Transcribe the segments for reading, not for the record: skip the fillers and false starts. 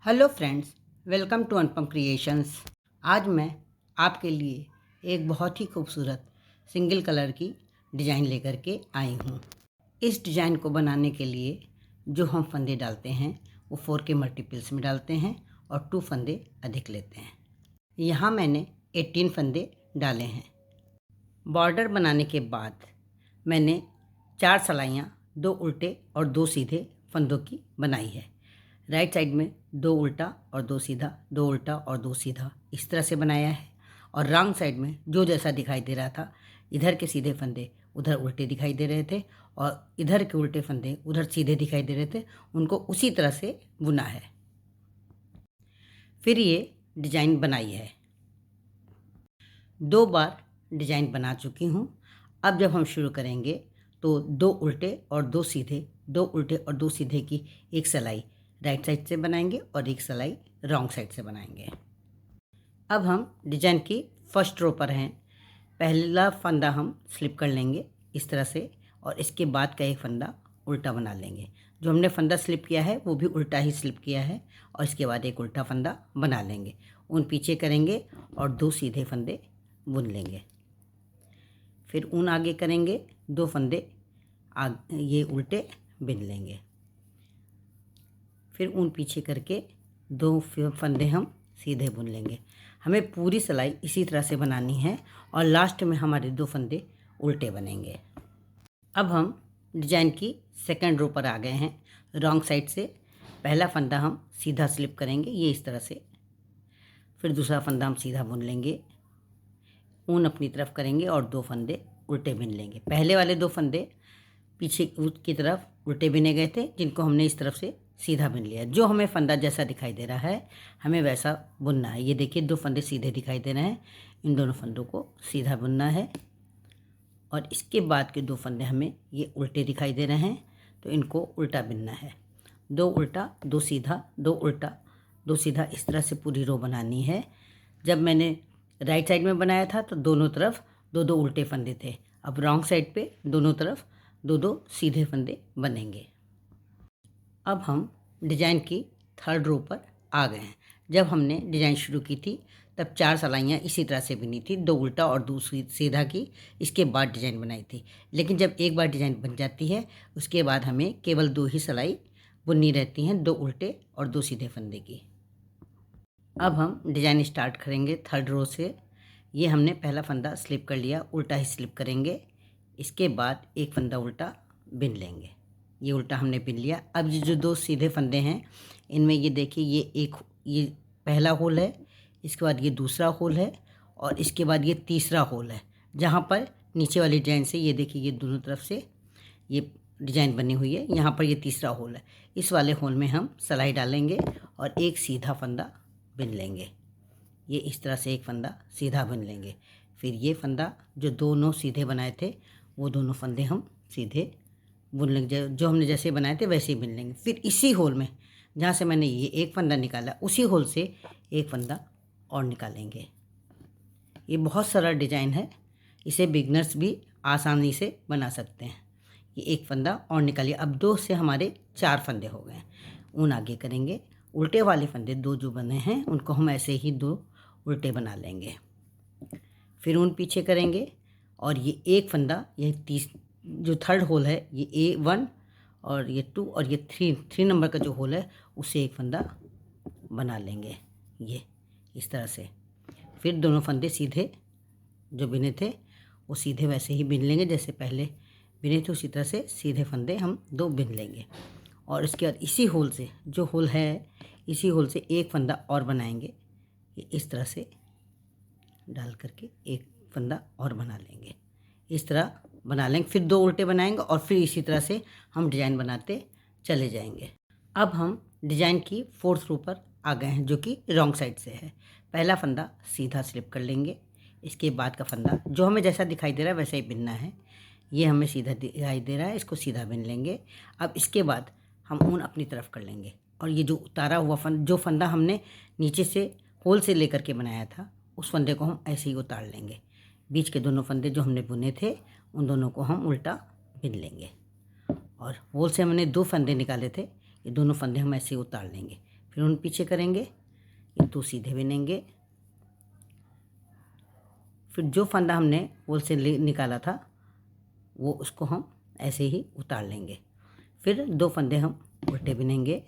Hello friends, welcome to Anupam creations. आज मैं आपके लिए एक बहुत ही खूबसूरत सिंगल कलर की डिज़ाइन लेकर के आई हूँ। इस डिज़ाइन को बनाने के लिए जो हम फंदे डालते हैं वो 4 के मल्टीपल्स में डालते हैं और 2 फंदे अधिक लेते हैं। यहाँ मैंने 18 फंदे डाले हैं। बॉर्डर बनाने के बाद मैंने 4 सलाइयाँ 2 उल्टे और 2 सीधे फंदों की बनाई है। राइट साइड में 2 उल्टा और 2 सीधा, 2 उल्टा और 2 सीधा इस तरह से बनाया है। और रॉन्ग साइड में जो जैसा दिखाई दे रहा था, इधर के सीधे फंदे उधर उल्टे दिखाई दे रहे थे और इधर के उल्टे फंदे उधर सीधे दिखाई दे रहे थे, उनको उसी तरह से बुना है। फिर ये डिज़ाइन बनाई है। 2 बार डिज़ाइन बना चुकी हूँ। अब जब हम शुरू करेंगे तो 2 उल्टे और 2 सीधे, 2 उल्टे और 2 सीधे की एक सिलाई राइट साइड से बनाएंगे और एक सिलाई रॉन्ग साइड से बनाएंगे। अब हम डिज़ाइन की फर्स्ट रो पर हैं। पहला फंदा हम स्लिप कर लेंगे इस तरह से और इसके बाद का एक फंदा उल्टा बना लेंगे। जो हमने फंदा स्लिप किया है वो भी उल्टा ही स्लिप किया है और इसके बाद एक उल्टा फंदा बना लेंगे। ऊन पीछे करेंगे और 2 सीधे फंदे बुन लेंगे। फिर ऊन आगे करेंगे, 2 फंदे ये उल्टे बिन लेंगे। फिर ऊन पीछे करके 2 फंदे हम सीधे बुन लेंगे। हमें पूरी सिलाई इसी तरह से बनानी है और लास्ट में हमारे 2 फंदे उल्टे बनेंगे। अब हम डिज़ाइन की सेकंड रो पर आ गए हैं। रॉन्ग साइड से पहला फंदा हम सीधा स्लिप करेंगे, ये इस तरह से। फिर दूसरा फंदा हम सीधा बुन लेंगे, ऊन अपनी तरफ करेंगे और 2 फंदे उल्टे बिन लेंगे। पहले वाले 2 फंदे पीछे की तरफ उल्टे बिने गए थे, जिनको हमने इस तरफ से सीधा बुन लिया। जो हमें फंदा जैसा दिखाई दे रहा है हमें वैसा बुनना है। ये देखिए 2 फंदे सीधे दिखाई दे रहे हैं, इन दोनों फंदों को सीधा बुनना है। और इसके बाद के 2 फंदे हमें ये उल्टे दिखाई दे रहे हैं तो इनको उल्टा बिनना है। 2 उल्टा 2 सीधा, 2 उल्टा 2 सीधा इस तरह से पूरी रो बनानी है। जब मैंने राइट साइड में बनाया था तो दोनों तरफ 2-2 उल्टे फंदे थे। अब रॉन्ग साइड पे दोनों तरफ 2-2 सीधे फंदे बनेंगे। अब हम डिज़ाइन की थर्ड रो पर आ गए हैं। जब हमने डिज़ाइन शुरू की थी तब 4 सलाइयाँ इसी तरह से बनी थी, 2 उल्टा और 2 सीधा की, इसके बाद डिज़ाइन बनाई थी। लेकिन जब एक बार डिज़ाइन बन जाती है उसके बाद हमें केवल 2 ही सिलाई बुननी रहती हैं, 2 उल्टे और 2 सीधे फंदे की। अब हम डिज़ाइन स्टार्ट करेंगे थर्ड रो से। ये हमने पहला फंदा स्लिप कर लिया, उल्टा ही स्लिप करेंगे। इसके बाद एक फंदा उल्टा बिन लेंगे, ये उल्टा हमने बिन लिया। अब ये जो 2 सीधे फंदे हैं इनमें ये देखिए ये पहला होल है, इसके बाद ये दूसरा होल है और इसके बाद ये तीसरा होल है। जहाँ पर नीचे वाली डिज़ाइन से ये देखिए ये दोनों तरफ से ये डिज़ाइन बनी हुई है, यहाँ पर ये तीसरा होल है। इस वाले होल में हम सिलाई डालेंगे और एक सीधा फंदा बिन लेंगे। ये इस तरह से एक फंदा सीधा बुन लेंगे। फिर ये फंदा जो दोनों सीधे बनाए थे वो दोनों फंदे हम सीधे बुन लेंगे, जो हमने जैसे बनाए थे वैसे ही बुन लेंगे। फिर इसी होल में जहाँ से मैंने ये एक फंदा निकाला उसी होल से एक फंदा और निकालेंगे। ये बहुत सरल डिज़ाइन है, इसे बिगनर्स भी आसानी से बना सकते हैं। ये एक फंदा और निकालिए। अब 2 से हमारे 4 फंदे हो गए। ऊन आगे करेंगे, उल्टे वाले फंदे 2 जो बने हैं उनको हम ऐसे ही 2 उल्टे बना लेंगे। फिर ऊन पीछे करेंगे और ये एक फंदा, ये जो थर्ड होल है ये A1 और ये 2 और ये 3 नंबर का जो होल है उससे एक फंदा बना लेंगे, ये इस तरह से। फिर दोनों फंदे सीधे जो बिने थे वो सीधे वैसे ही बिन लेंगे, जैसे पहले बिने थे उसी तरह से सीधे फंदे हम 2 बिन लेंगे। और इसके बाद इसी होल से जो होल है इसी होल से एक फंदा और बनाएंगे, ये इस तरह से डाल करके एक फंदा और बना लेंगे। इस तरह बना लेंगे, फिर 2 उल्टे बनाएंगे और फिर इसी तरह से हम डिज़ाइन बनाते चले जाएंगे। अब हम डिज़ाइन की फोर्थ रो पर आ गए हैं जो कि रॉन्ग साइड से है। पहला फंदा सीधा स्लिप कर लेंगे, इसके बाद का फंदा जो हमें जैसा दिखाई दे रहा है वैसा ही बिनना है। ये हमें सीधा दिखाई दे रहा है, इसको सीधा बिन लेंगे। अब इसके बाद हम ऊन अपनी तरफ कर लेंगे और ये जो उतारा हुआ जो फंदा हमने नीचे से होल से लेकर के बनाया था उस फंदे को हम ऐसे ही उतार लेंगे। बीच के दोनों फंदे जो हमने बुने थे उन दोनों को हम उल्टा बिन लेंगे और होल से हमने 2 फंदे निकाले थे, ये दोनों फंदे हम ऐसे ही उतार लेंगे। फिर उन पीछे करेंगे, ये 2 सीधे बिनेंगे। फिर जो फंदा हमने होल से निकाला था वो उसको हम ऐसे ही उतार लेंगे। फिर 2 फंदे हम उल्टे बिनेंगे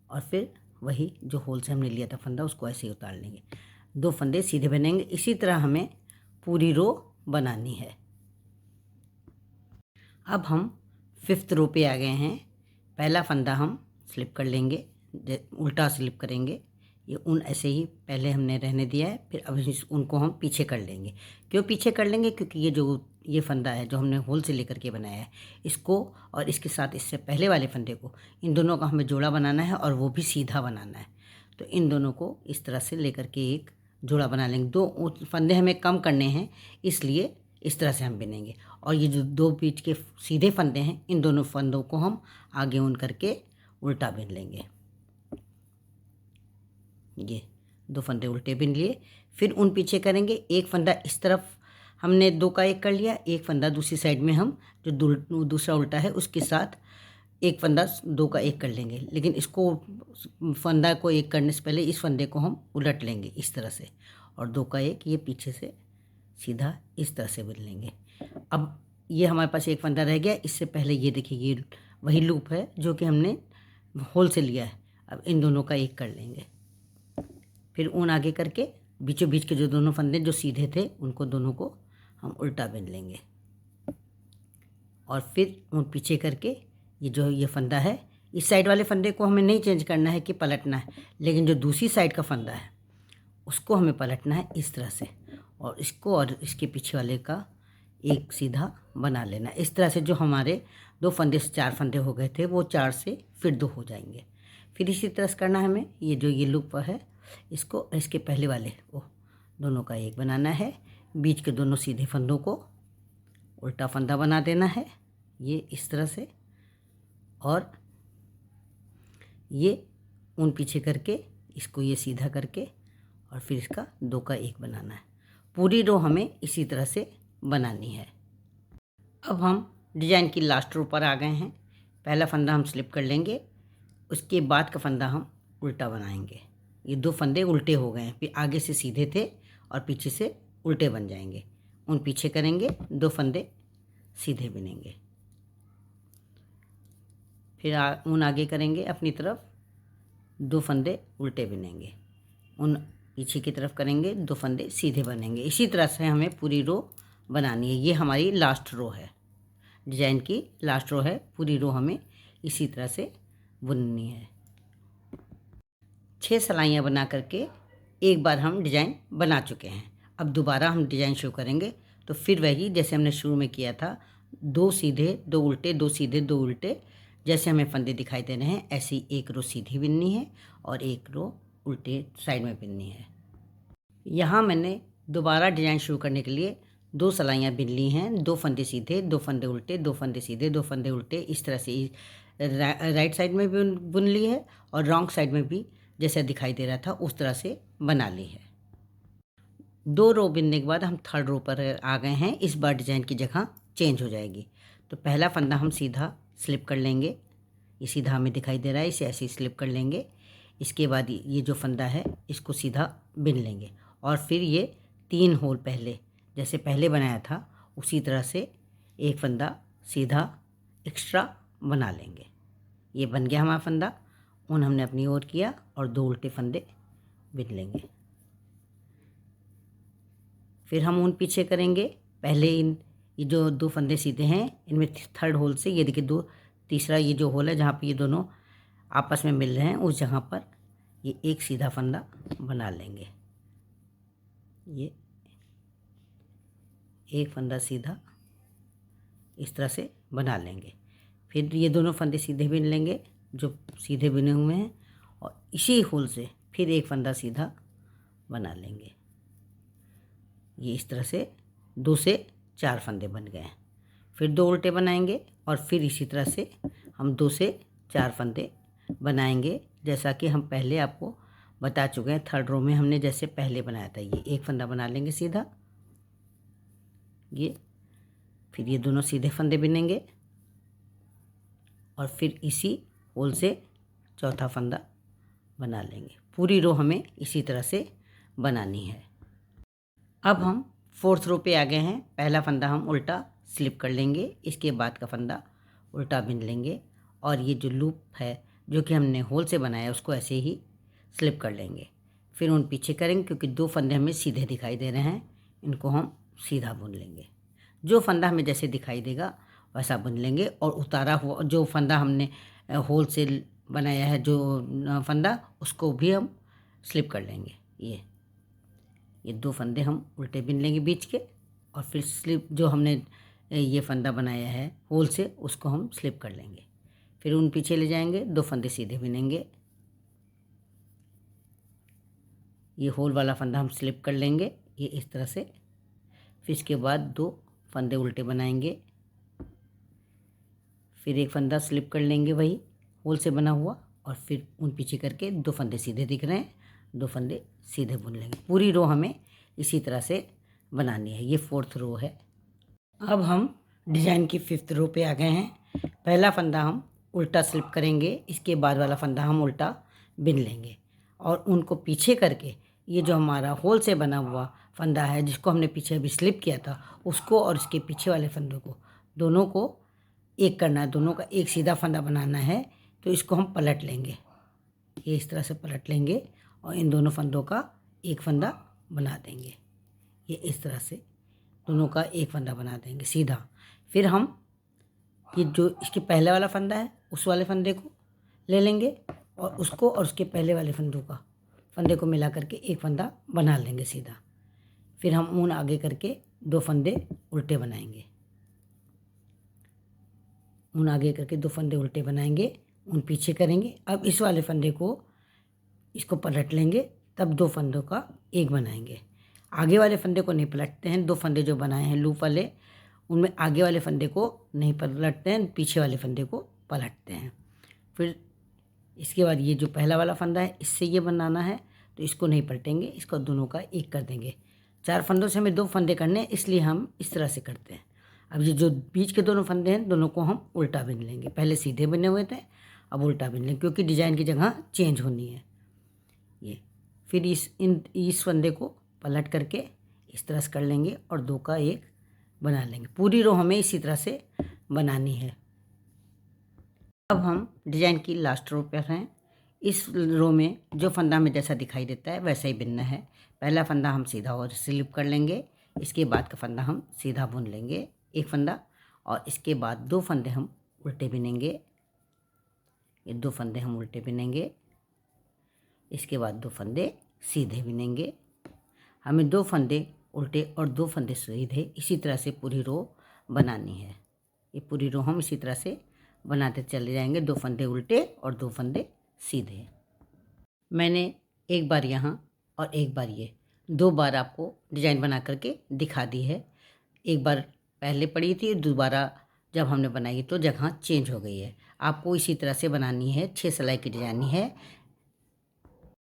और फिर वही जो होल से हमने लिया था फंदा उसको ऐसे ही उतार लेंगे। 2 फंदे सीधे बनेंगे। इसी तरह हमें पूरी रो बनानी है। अब हम 5th रो पे आ गए हैं। पहला फंदा हम स्लिप कर लेंगे, उल्टा स्लिप करेंगे। ये ऊन ऐसे ही पहले हमने रहने दिया है। फिर अब इस ऊन को हम पीछे कर लेंगे। क्यों पीछे कर लेंगे? क्योंकि ये फंदा है जो हमने होल से लेकर के बनाया है, इसको और इसके साथ इससे पहले वाले फंदे को, इन दोनों का हमें जोड़ा बनाना है और वो भी सीधा बनाना है। तो इन दोनों को इस तरह से लेकर के एक जोड़ा बना लेंगे। 2 फंदे हमें कम करने हैं, इसलिए इस तरह से हम बिनेंगे। और ये जो 2 बीच के सीधे फंदे हैं, इन दोनों फंदों को हम आगे ऊन करके उल्टा बिन लेंगे। ये 2 फंदे उल्टे बिन लिए। फिर उन पीछे करेंगे। एक फंदा इस तरफ हमने 2 का 1 कर लिया, एक फंदा दूसरी साइड में हम जो दूसरा उल्टा है उसके साथ एक फंदा 2 का 1 कर लेंगे। लेकिन इसको फंदा को 1 करने से पहले इस फंदे को हम उलट लेंगे इस तरह से, और 2 का 1 ये पीछे से सीधा इस तरह से बिन लेंगे। अब ये हमारे पास एक फंदा रह गया। इससे पहले ये देखिए ये वही लूप है जो कि हमने होल से लिया है। अब इन दोनों का 1 कर लेंगे। फिर ऊन आगे करके बीचों बीच के जो दोनों फंदे जो सीधे थे उनको दोनों को हम उल्टा बिन लेंगे। और फिर ऊन पीछे करके ये फंदा है, इस साइड वाले फंदे को हमें नहीं चेंज करना है कि पलटना है, लेकिन जो दूसरी साइड का फंदा है उसको हमें पलटना है इस तरह से, और इसको और इसके पीछे वाले का एक सीधा बना लेना। इस तरह से जो हमारे 2 फंदे से 4 फंदे हो गए थे वो 4 से फिर 2 हो जाएंगे। फिर इसी तरह से करना है हमें। ये लूप है इसको इसके पहले वाले को दोनों का 1 बनाना है। बीच के दोनों सीधे फंदों को उल्टा फंदा बना देना है, ये इस तरह से। और ये ऊन पीछे करके इसको ये सीधा करके और फिर इसका 2 का 1 बनाना है। पूरी रो हमें इसी तरह से बनानी है। अब हम डिजाइन की लास्ट रो पर आ गए हैं। पहला फंदा हम स्लिप कर लेंगे, उसके बाद का फंदा हम उल्टा बनाएंगे। ये 2 फंदे उल्टे हो गए हैं, फिर आगे से सीधे थे और पीछे से उल्टे बन जाएंगे। उन पीछे करेंगे, 2 फंदे सीधे बिनेंगे। फिर उन आगे करेंगे अपनी तरफ, 2 फंदे उल्टे बिनेंगे। उन पीछे की तरफ करेंगे, 2 फंदे सीधे बनेंगे। इसी तरह से हमें पूरी रो बनानी है। ये हमारी लास्ट रो है, डिजाइन की लास्ट रो है। पूरी रो हमें इसी तरह से बुननी है। 6 सिलाइयाँ बना करके एक बार हम डिजाइन बना चुके हैं। अब दोबारा हम डिजाइन शुरू करेंगे तो फिर वही जैसे हमने शुरू में किया था, 2 सीधे 2 उल्टे, 2 सीधे 2 उल्टे, जैसे हमें फंदे दिखाई दे रहे हैं ऐसी एक रो सीधी बिननी है और एक रो उल्टे साइड में बिननी है। यहाँ मैंने दोबारा डिजाइन शुरू करने के लिए 2 सिलाइयाँ बिन ली हैं। 2 फंदे सीधे, 2 फंदे उल्टे, 2 फंदे सीधे, 2 फंदे उल्टे, इस तरह से राइट साइड में भी बुन ली है और रॉन्ग साइड में भी जैसा दिखाई दे रहा था उस तरह से बना ली है। 2 रो बिनने के बाद हम 3rd रो पर आ गए हैं। इस बार डिजाइन की जगह चेंज हो जाएगी। तो पहला फंदा हम सीधा स्लिप कर लेंगे, ये सीधा हमें दिखाई दे रहा है, इसे ऐसे ही स्लिप कर लेंगे। इसके बाद ये जो फंदा है इसको सीधा बिन लेंगे और फिर ये 3 होल पहले जैसे पहले बनाया था उसी तरह से एक फंदा सीधा एक्स्ट्रा बना लेंगे। ये बन गया हमारा फंदा। ऊन हमने अपनी ओर किया और 2 उल्टे फंदे बिन लेंगे। फिर हम ऊन पीछे करेंगे। पहले ये जो 2 फंदे सीधे हैं इनमें 3rd होल से ये देखिए तीसरा ये जो होल है जहाँ पे ये दोनों आपस में मिल रहे हैं उस जगह पर ये एक सीधा फंदा बना लेंगे। ये एक फंदा सीधा इस तरह से बना लेंगे। फिर ये दोनों फंदे सीधे बिन लेंगे जो सीधे बिने हुए हैं और इसी होल से फिर एक फंदा सीधा बना लेंगे। ये इस तरह से 2 से 4 फंदे बन गए हैं। फिर 2 उल्टे बनाएंगे और फिर इसी तरह से हम 2 से 4 फंदे बनाएंगे जैसा कि हम पहले आपको बता चुके हैं। 3rd रो में हमने जैसे पहले बनाया था ये एक फंदा बना लेंगे सीधा, ये फिर ये दोनों सीधे फंदे बिनेंगे और फिर इसी होल से चौथा फंदा बना लेंगे। पूरी रो हमें इसी तरह से बनानी है। अब हम 4th रो पे आ गए हैं। पहला फंदा हम उल्टा स्लिप कर लेंगे, इसके बाद का फंदा उल्टा बिन लेंगे और ये जो लूप है जो कि हमने होल से बनाया है उसको ऐसे ही स्लिप कर लेंगे। फिर उन पीछे करेंगे क्योंकि 2 फंदे हमें सीधे दिखाई दे रहे हैं, इनको हम सीधा बुन लेंगे। जो फंदा हमें जैसे दिखाई देगा वैसा बुन लेंगे और उतारा हुआ जो फंदा हमने होल से बनाया है जो फंदा उसको भी हम स्लिप कर लेंगे। ये 2 फंदे हम उल्टे बिन लेंगे बीच के और फिर स्लिप जो हमने ये फंदा बनाया है होल से उसको हम स्लिप कर लेंगे। फिर उन पीछे ले जाएंगे, 2 फंदे सीधे बिनेंगे। ये होल वाला फंदा हम स्लिप कर लेंगे ये इस तरह से। फिर इसके बाद 2 फंदे उल्टे बनाएंगे, फिर एक फंदा स्लिप कर लेंगे वही होल से बना हुआ और फिर उन पीछे करके 2 फंदे सीधे दिख रहे हैं, 2 फंदे सीधे बुन लेंगे। पूरी रो हमें इसी तरह से बनानी है। ये 4th रो है। अब हम डिज़ाइन की 5th रो पे आ गए हैं। पहला फंदा हम उल्टा स्लिप करेंगे, इसके बाद वाला फंदा हम उल्टा बिन लेंगे और उनको पीछे करके ये जो हमारा होल से बना हुआ फंदा है जिसको हमने पीछे अभी स्लिप किया था उसको और इसके पीछे वाले फंदों को दोनों को एक करना है, दोनों का एक सीधा फंदा बनाना है। तो इसको हम पलट लेंगे, ये इस तरह से पलट लेंगे और इन दोनों फंदों का एक फंदा बना देंगे। ये इस तरह से दोनों का एक फंदा बना देंगे सीधा। फिर हम ये जो इसके पहले वाला फंदा है उस वाले फंदे को ले लेंगे और उसको और उसके पहले वाले फंदे को मिला करके एक फंदा बना लेंगे सीधा। फिर हम ऊन आगे करके 2 फंदे उल्टे बनाएंगे, ऊन आगे करके 2 फंदे उल्टे बनाएंगे, ऊन पीछे करेंगे। अब इस वाले फंदे को इसको पलट लेंगे, तब 2 फंदों का एक बनाएंगे। आगे वाले फंदे को नहीं पलटते हैं, 2 फंदे जो बनाए हैं लूप वाले उनमें आगे वाले फंदे को नहीं पलटते हैं, पीछे वाले फंदे को पलटते हैं। फिर इसके बाद ये जो पहला वाला फंदा है इससे ये बनाना है तो इसको नहीं पलटेंगे, इसको दोनों का एक कर देंगे। 4 फंदों से हमें 2 फंदे करने हैं इसलिए हम इस तरह से करते हैं। अब ये जो बीच के दोनों फंदे हैं दोनों को हम उल्टा बिन लेंगे। पहले सीधे बने हुए थे अब उल्टा बिन लेंगे क्योंकि डिज़ाइन की जगह चेंज होनी है। ये फिर इस फंदे को पलट करके इस तरह से कर लेंगे और 2 का एक बना लेंगे। पूरी रो हमें इसी तरह से बनानी है। अब हम डिज़ाइन की लास्ट रो पर हैं। इस रो में जो फंदा हमें जैसा दिखाई देता है वैसा ही बिनना है। पहला फंदा हम सीधा और स्लिप कर लेंगे, इसके बाद का फंदा हम सीधा बुन लेंगे एक फंदा और इसके बाद 2 फंदे हम उल्टे बिनेंगे। ये 2 फंदे हम उल्टे बिनेंगे, इसके बाद 2 फंदे सीधे बिनेंगे। हमें 2 फंदे उल्टे और 2 फंदे सीधे इसी तरह से पूरी रो बनानी है। ये पूरी रो हम इसी तरह से बनाते चले जाएंगे, 2 फंदे उल्टे और 2 फंदे सीधे। मैंने एक बार यहाँ और एक बार ये 2 बार आपको डिज़ाइन बना करके दिखा दी है। एक बार पहले पड़ी थी, दोबारा जब हमने बनाई तो जगह चेंज हो गई है। आपको इसी तरह से बनानी है, 6 सिलाई की डिज़ाइन है।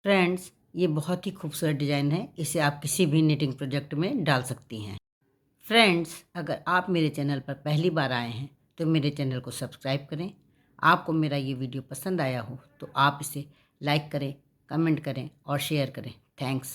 फ्रेंड्स ये बहुत ही खूबसूरत डिज़ाइन है, इसे आप किसी भी निटिंग प्रोजेक्ट में डाल सकती हैं। फ्रेंड्स अगर आप मेरे चैनल पर पहली बार आए हैं तो मेरे चैनल को सब्सक्राइब करें। आपको मेरा ये वीडियो पसंद आया हो तो आप इसे लाइक करें, कमेंट करें और शेयर करें। थैंक्स।